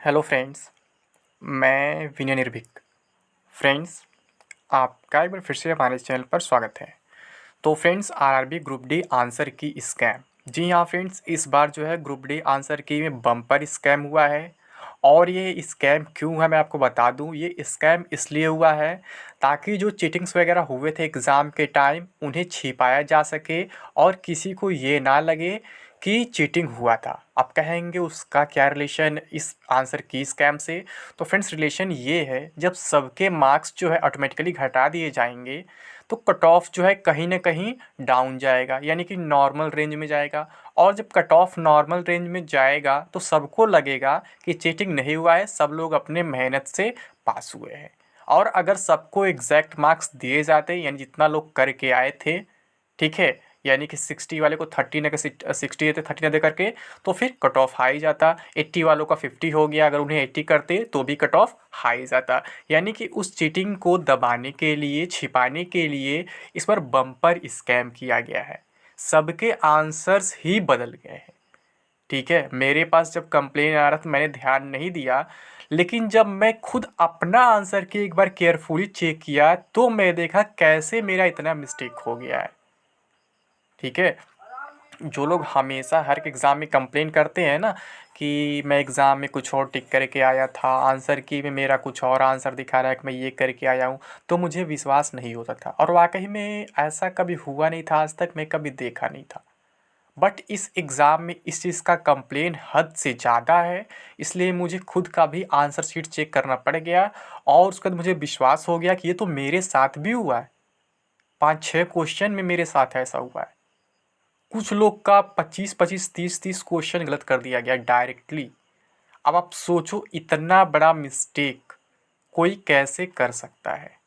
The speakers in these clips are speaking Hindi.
हेलो फ्रेंड्स, मैं विनय निर्भीक। फ्रेंड्स, आपका एक बार फिर से हमारे चैनल पर स्वागत है। तो friends, RRB group D answer की स्कैम। जी हाँ फ्रेंड्स, इस बार जो है ग्रुप डी आंसर की में बम्पर स्कैम हुआ है। और ये स्कैम क्यों हुआ मैं आपको बता दूं। ये स्कैम इसलिए हुआ है ताकि जो चीटिंग्स वगैरह हुए थे एग्ज़ाम के टाइम उन्हें छिपाया जा सके और किसी को ये ना लगे कि चीटिंग हुआ था। आप कहेंगे उसका क्या रिलेशन इस आंसर की स्कैम से। तो फ्रेंड्स, रिलेशन ये है, जब सबके मार्क्स जो है ऑटोमेटिकली घटा दिए जाएंगे तो कट ऑफ जो है कहीं ना कहीं डाउन जाएगा, यानी कि नॉर्मल रेंज में जाएगा। और जब कट ऑफ नॉर्मल रेंज में जाएगा तो सबको लगेगा कि चीटिंग नहीं हुआ है, सब लोग अपने मेहनत से पास हुए हैं। और अगर सबको एग्जैक्ट मार्क्स दिए जाते, यानी जितना लोग करके आए थे, ठीक है, यानी कि 60 वाले को 30 न कर 60 देते 30 न दे करके, तो फिर कट ऑफ हाई जाता। 80 वालों का 50 हो गया, अगर उन्हें 80 करते तो भी कट ऑफ हाई जाता। यानी कि उस चीटिंग को दबाने के लिए, छिपाने के लिए इस पर बम्पर स्कैम किया गया है। सबके आंसर्स ही बदल गए हैं। ठीक है, मेरे पास जब कंप्लेन आ रहा था मैंने ध्यान नहीं दिया, लेकिन जब मैं खुद अपना आंसर की एक बार केयरफुली चेक किया तो मैं देखा कैसे मेरा इतना मिस्टेक हो गया है। ठीक है, जो लोग हमेशा हर एक एग्ज़ाम में कंप्लेन करते हैं ना कि मैं एग्ज़ाम में कुछ और टिक करके आया था, आंसर की में मेरा कुछ और आंसर दिखा रहा है कि मैं ये करके आया हूँ, तो मुझे विश्वास नहीं होता था। और वाकई में ऐसा कभी हुआ नहीं था, आज तक मैं कभी देखा नहीं था। बट इस एग्ज़ाम में इस चीज़ का कंप्लेन हद से ज़्यादा है, इसलिए मुझे खुद का भी आंसर शीट चेक करना पड़ गया। और उसके बाद मुझे विश्वास हो गया कि ये तो मेरे साथ भी हुआ है। 5-6 क्वेश्चन में मेरे साथ ऐसा हुआ है। कुछ लोग का 25-25, 30-30 क्वेश्चन गलत कर दिया गया डायरेक्टली। अब आप सोचो, इतना बड़ा मिस्टेक कोई कैसे कर सकता है।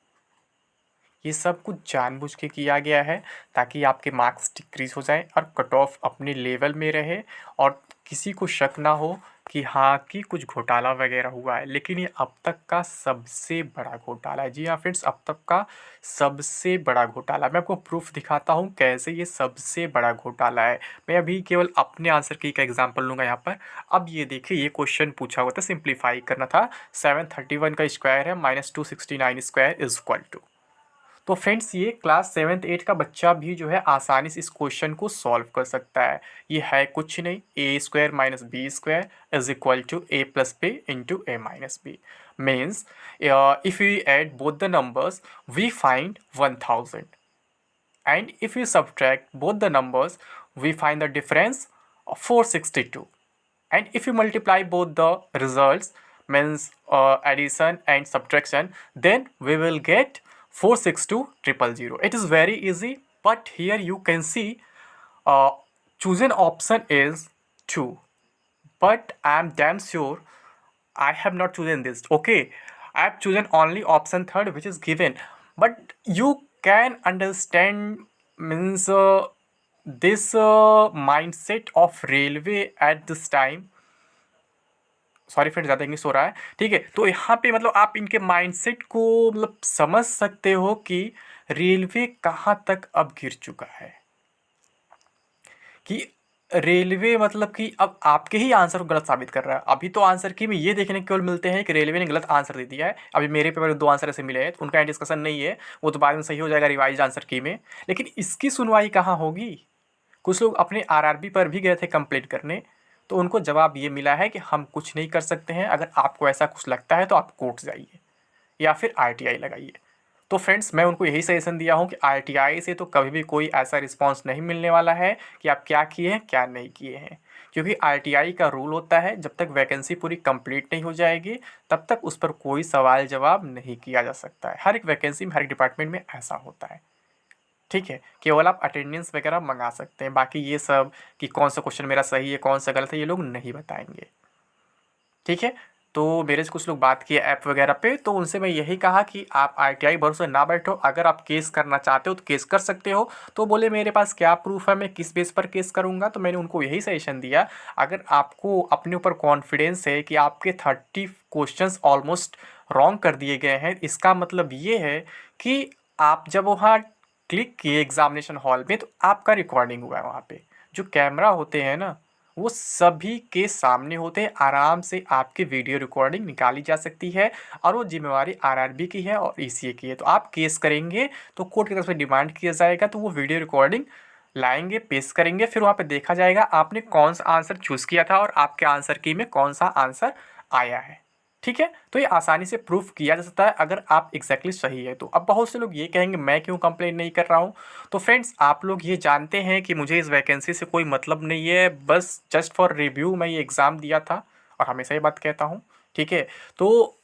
ये सब कुछ जानबूझ के किया गया है ताकि आपके मार्क्स डिक्रीज हो जाएं और कट ऑफ अपने लेवल में रहे और किसी को शक ना हो कि हाँ कि कुछ घोटाला वगैरह हुआ है। लेकिन ये अब तक का सबसे बड़ा घोटाला है। जी हाँ फ्रेंड्स, अब तक का सबसे बड़ा घोटाला। मैं आपको प्रूफ दिखाता हूँ कैसे ये सबसे बड़ा घोटाला है। मैं अभी केवल अपने आंसर की का एग्जांपल लूँगा यहाँ पर। अब ये देखिए, ये क्वेश्चन पूछा हुआ था, सिंप्लीफाई करना था। 731 का स्क्वायर है -269 स्क्वायर इज इक्वल टू। तो फ्रेंड्स, ये क्लास 7th 8th का बच्चा भी जो है आसानी से इस क्वेश्चन को सॉल्व कर सकता है। ये है कुछ नहीं, a square minus b square is equal to a plus b into a minus b. Means if we add both the numbers we find 1000, and if we subtract both the numbers we find the difference of 462, and if you multiply both the results, means addition and subtraction, then we will get 462,000. It is very easy, but here you can see uh, chosen option is 2, but I am damn sure I have not chosen this. Okay, I have chosen only option third which is given, but you can understand, means this mindset of railway at this time। Sorry friend, ज़्यादा इंग्लिश हो रहा है। ठीक है, तो यहाँ पे मतलब आप इनके माइंडसेट को मतलब समझ सकते हो कि रेलवे कहाँ तक अब गिर चुका है। कि रेलवे मतलब कि अब आपके ही आंसर को गलत साबित कर रहा है। अभी तो आंसर की में ये देखने को केवल मिलते हैं कि रेलवे ने गलत आंसर दे दिया है। अभी मेरे पेपर में 2 आंसर ऐसे मिले हैं, तो उनका डिस्कशन नहीं है, वो तो बाद में सही हो जाएगा रिवाइज आंसर की में। लेकिन इसकी सुनवाई कहाँ होगी। कुछ लोग अपने आरआरबी पर भी गए थे कंप्लेंट करने, तो उनको जवाब ये मिला है कि हम कुछ नहीं कर सकते हैं, अगर आपको ऐसा कुछ लगता है तो आप कोर्ट जाइए या फिर आरटीआई लगाइए। तो फ्रेंड्स, मैं उनको यही सजेशन दिया हूँ कि आरटीआई से तो कभी भी कोई ऐसा रिस्पांस नहीं मिलने वाला है कि आप क्या किए हैं क्या नहीं किए हैं। क्योंकि आरटीआई का रूल होता है, जब तक वैकेंसी पूरी कंप्लीट नहीं हो जाएगी तब तक उस पर कोई सवाल जवाब नहीं किया जा सकता है। हर एक वैकेंसी में, हर एक डिपार्टमेंट में ऐसा होता है। ठीक है, केवल आप अटेंडेंस वगैरह मंगा सकते हैं, बाकी ये सब कि कौन सा क्वेश्चन मेरा सही है कौन सा गलत है ये लोग नहीं बताएंगे। ठीक है, तो मेरे से कुछ लोग बात किए ऐप वगैरह पे, तो उनसे मैं यही कहा कि आप आरटीआई भरोसे ना बैठो, अगर आप केस करना चाहते हो तो केस कर सकते हो। तो बोले मेरे पास क्या प्रूफ है, मैं किस बेस पर केस करूँगा। तो मैंने उनको यही सजेशन दिया, अगर आपको अपने ऊपर कॉन्फिडेंस है कि आपके 30 क्वेश्चंस ऑलमोस्ट रॉन्ग कर दिए गए हैं, इसका मतलब ये है कि आप जब वहाँ क्लिक किए एग्जामिनेशन हॉल में तो आपका रिकॉर्डिंग हुआ है। वहाँ पे जो कैमरा होते हैं ना, वो सभी के सामने होते हैं। आराम से आपकी वीडियो रिकॉर्डिंग निकाली जा सकती है और वो जिम्मेवारी आरआरबी की है और ईसीए की है। तो आप केस करेंगे तो कोर्ट की तरफ से डिमांड किया जाएगा, तो वो वीडियो रिकॉर्डिंग लाएंगे, पेश करेंगे, फिर वहाँ पे देखा जाएगा आपने कौन सा आंसर चूज़ किया था और आपके आंसर की में कौन सा आंसर आया है। ठीक है, तो ये आसानी से प्रूफ किया जा सकता है अगर आप एग्जैक्टली सही है तो। अब बहुत से लोग ये कहेंगे मैं क्यों कंप्लेन नहीं कर रहा हूँ। तो फ्रेंड्स, आप लोग ये जानते हैं कि मुझे इस वैकेंसी से कोई मतलब नहीं है, बस जस्ट फॉर रिव्यू मैं ये एग्ज़ाम दिया था और हमेशा ये बात कहता हूँ। ठीक है, तो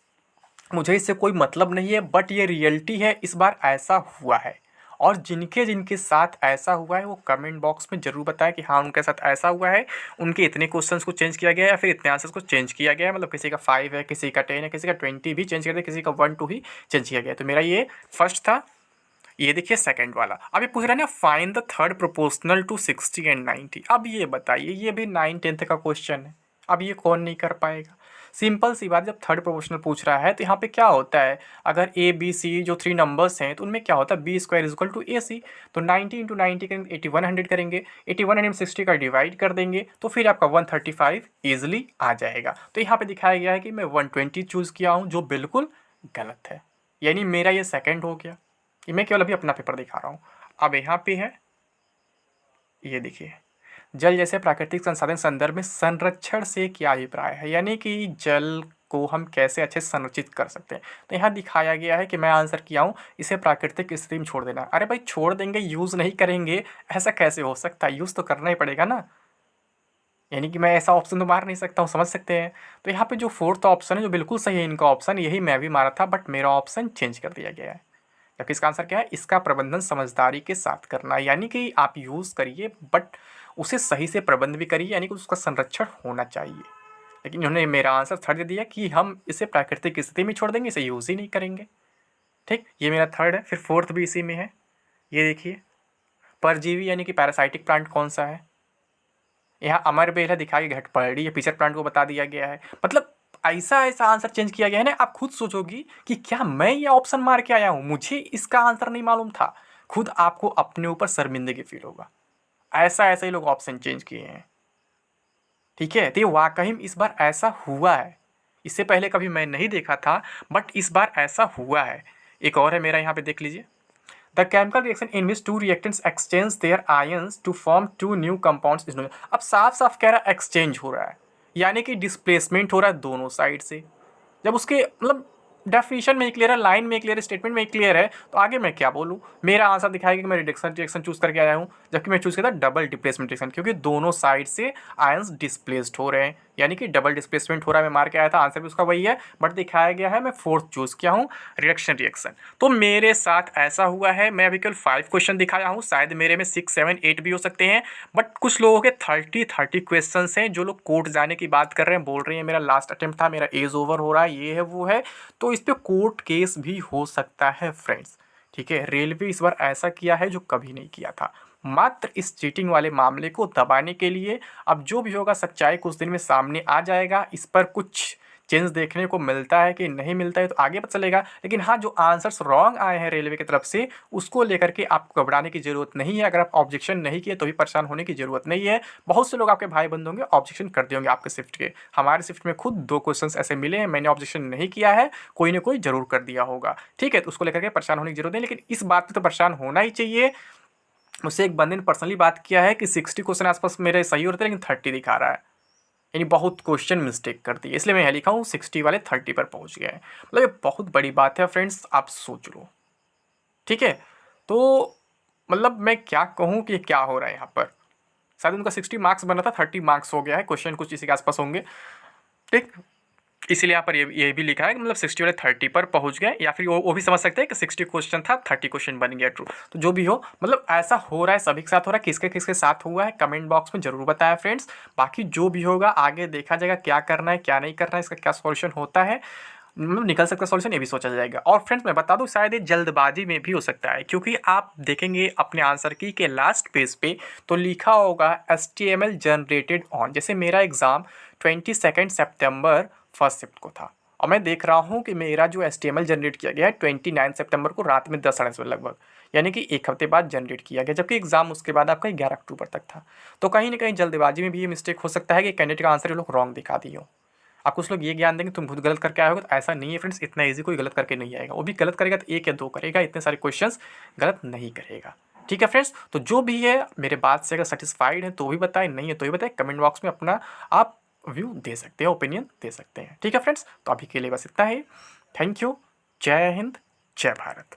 मुझे इससे कोई मतलब नहीं है, बट ये रियलिटी है, इस बार ऐसा हुआ है। और जिनके जिनके साथ ऐसा हुआ है वो कमेंट बॉक्स में ज़रूर बताएं कि हाँ उनके साथ ऐसा हुआ है, उनके इतने क्वेश्चंस को चेंज किया गया है या फिर इतने आंसर्स को चेंज किया गया है। मतलब किसी का 5 है, किसी का 10 है, किसी का 20 भी चेंज किया गया, किसी का 1 2 ही चेंज किया गया। तो मेरा ये फर्स्ट था। ये देखिए सेकंड वाला। अब ये पूछ रहा है ना, find the third proportional to 60 and 90। अब ये बताइए, ये भी 9-10 का क्वेश्चन है, अब ये कौन नहीं कर पाएगा। सिंपल सी बात, जब थर्ड प्रोपोर्शनल पूछ रहा है तो यहाँ पे क्या होता है, अगर ए बी सी जो 3 नंबर्स हैं तो उनमें क्या होता है, b square is equal to a c. तो 90 इंटू 90 करेंगे 8100 करेंगे, 8100 60 का डिवाइड कर देंगे तो फिर आपका 135 ईजिली आ जाएगा। तो यहाँ पे दिखाया गया है कि मैं 120 चूज़ किया हूँ, जो बिल्कुल गलत है। यानी मेरा ये सेकेंड हो गया। ये मैं केवल अभी अपना पेपर दिखा रहा हूँ। अब यहाँ पे है, ये देखिए, जल जैसे प्राकृतिक संसाधन संदर्भ में संरक्षण से क्या अभिप्राय है, यानी कि जल को हम कैसे अच्छे से संरक्षित कर सकते हैं। तो यहाँ दिखाया गया है कि मैं आंसर किया हूँ, इसे प्राकृतिक स्थिति में छोड़ देना। अरे भाई, छोड़ देंगे, यूज़ नहीं करेंगे, ऐसा कैसे हो सकता है, यूज़ तो करना ही पड़ेगा ना। यानी कि मैं ऐसा ऑप्शन तो मार नहीं सकता हूँ, समझ सकते हैं। तो यहाँ पे जो फोर्थ ऑप्शन है जो बिल्कुल सही है इनका ऑप्शन, यही मैं भी मारा था, बट मेरा ऑप्शन चेंज कर दिया गया है। जबकि इसका आंसर क्या है, इसका प्रबंधन समझदारी के साथ करना। यानी कि आप यूज़ करिए बट उसे सही से प्रबंध भी करिए, यानी कि उसका संरक्षण होना चाहिए। लेकिन इन्होंने मेरा आंसर थर्ड दे दिया कि हम इसे प्राकृतिक स्थिति में छोड़ देंगे, इसे यूज़ ही नहीं करेंगे। ठीक, ये मेरा थर्ड है। फिर फोर्थ भी इसी में है। ये देखिए, परजीवी यानी कि पैरासाइटिक प्लांट कौन सा है। यहाँ अमर बेल है, दिखाई घटपड़ी या पिचर प्लांट को बता दिया गया है। मतलब ऐसा ऐसा आंसर चेंज किया गया है ना, आप खुद सोचोगी कि क्या मैं ये ऑप्शन मार के आया हूँ, मुझे इसका आंसर नहीं मालूम था। खुद आपको अपने ऊपर शर्मिंदगी फील होगा। ऐसा ऐसा ही लोग ऑप्शन चेंज किए हैं। ठीक है, तो ये वाकई में इस बार ऐसा हुआ है। इससे पहले कभी मैं नहीं देखा था, बट इस बार ऐसा हुआ है। एक और है मेरा, यहाँ पे देख लीजिए। The chemical reaction in which two reactants exchange their ions to form 2 new compounds is known. अब साफ साफ कह रहा है एक्सचेंज हो रहा है, यानी कि डिस्प्लेसमेंट हो रहा है दोनों साइड से। जब उसके मतलब डेफिनेशन में ही क्लियर है, लाइन में क्लियर है, स्टेटमेंट में क्लियर है, तो आगे मैं क्या बोलूँ। मेरा आंसर दिखाएगा कि मैं रिडक्शन रिएक्शन चूज़ करके आया हूँ, जबकि मैं चूज़ किया था डबल डिस्प्लेसमेंट रिएक्शन, क्योंकि दोनों साइड से आयंस डिस्प्लेस्ड हो रहे हैं, यानी कि डबल डिस्प्लेसमेंट हो रहा है। मैं मार के आया था, आंसर भी उसका वही है, बट दिखाया गया है मैं फोर्थ चूज़ किया हूँ, रिडक्शन रिएक्शन। तो मेरे साथ ऐसा हुआ है। मैं अभी केवल 5 क्वेश्चन दिखाया हूँ, शायद मेरे में 6 7 8 भी हो सकते हैं, बट कुछ लोगों के 30 क्वेश्चन हैं जो लोग कोर्ट जाने की बात कर रहे हैं, बोल रहे हैं मेरा लास्ट अटेम्प्ट था, मेरा एज ओवर हो रहा है, ये है वो है। तो इस पर कोर्ट केस भी हो सकता है फ्रेंड्स। ठीक है, रेलवे इस बार ऐसा किया है जो कभी नहीं किया था, मात्र इस चीटिंग वाले मामले को दबाने के लिए। अब जो भी होगा सच्चाई कुछ दिन में सामने आ जाएगा। इस पर कुछ चेंज देखने को मिलता है कि नहीं मिलता है तो आगे पता चलेगा। लेकिन हाँ, जो आंसर्स रॉन्ग आए हैं रेलवे की तरफ से, उसको लेकर के आपको घबराने की ज़रूरत नहीं है। अगर आप ऑब्जेक्शन नहीं किए तो भी परेशान होने की ज़रूरत नहीं है। बहुत से लोग आपके भाई बंधु होंगे ऑब्जेक्शन कर दिए होंगे आपके शिफ्ट के। हमारे शिफ्ट में खुद 2 क्वेश्चंस ऐसे मिले हैं, मैंने ऑब्जेक्शन नहीं किया है, कोई ना कोई ज़रूर कर दिया होगा। ठीक है, तो उसको लेकर के परेशान होने की ज़रूरत नहीं, लेकिन इस बात पर तो परेशान होना ही चाहिए। मुझसे एक बंदे ने पर्सनली बात किया है कि 60 क्वेश्चन आसपास मेरे सही होते हैं, लेकिन 30 दिखा रहा है, यानी बहुत क्वेश्चन मिस्टेक कर दी, इसलिए मैं यहाँ लिखा हूँ 60 वाले 30 पर पहुँच गया है। मतलब ये बहुत बड़ी बात है फ्रेंड्स, आप सोच लो। ठीक है, तो मतलब मैं क्या कहूँ कि क्या हो रहा है यहाँ पर। शायद उनका 60 मार्क्स बना था, 30 मार्क्स हो गया है, क्वेश्चन कुछ इसी के आसपास होंगे। ठीक, इसीलिए यहाँ पर ये भी लिखा है कि मतलब 60 वाले 30 पर पहुँच गए, या फिर वो भी समझ सकते हैं कि 60 क्वेश्चन था, 30 क्वेश्चन बन गया ट्रू। तो जो भी हो, मतलब ऐसा हो रहा है, सभी के साथ हो रहा है। किसके किसके साथ हुआ है कमेंट बॉक्स में ज़रूर बताया फ्रेंड्स। बाकी जो भी होगा आगे देखा जाएगा, क्या करना है क्या नहीं करना है, इसका क्या सॉल्यूशन होता है, मतलब निकल सकता है सॉल्यूशन, ये भी सोचा जाएगा। और फ्रेंड्स मैं बता दूं, शायद ये जल्दबाजी में भी हो सकता है, क्योंकि आप देखेंगे अपने आंसर की के लास्ट पेज पे तो लिखा होगा HTML जनरेटेड ऑन। जैसे मेरा एग्ज़ाम 22 सितंबर फर्स्ट शिफ्ट को था, और मैं देख रहा हूँ कि मेरा जो HTML जनरेट किया गया है 29 सितंबर को रात में 10 साढ़े 10 बजे लगभग। यानी कि 1 हफ्ते बाद जनरेट किया गया, जबकि एग्ज़ाम उसके बाद आपका 11 अक्टूबर तक था। तो कहीं न कहीं जल्दबाजी में भी ये मिस्टेक हो सकता है कि कैंडिडेट का आंसर ये लोग रॉन्ग दिखा दिए हों। अब कुछ लोग ये ज्ञान देंगे तुम खुद गलत करके आए होगे, तो ऐसा नहीं है फ्रेंड्स, इतना ईज़ी कोई गलत करके नहीं आएगा। वो भी गलत करेगा तो 1 या 2 करेगा, इतने सारे क्वेश्चंस गलत नहीं करेगा। ठीक है फ्रेंड्स, तो जो भी है मेरे बात से अगर सैटिस्फाइड हैं तो भी बताएँ, नहीं है तो भी बताएँ, कमेंट बॉक्स में अपना आप व्यू दे सकते हैं, ओपिनियन दे सकते हैं। ठीक है फ्रेंड्स, तो अभी के लिए बस इतना ही। Thank you. जय हिंद, जय भारत।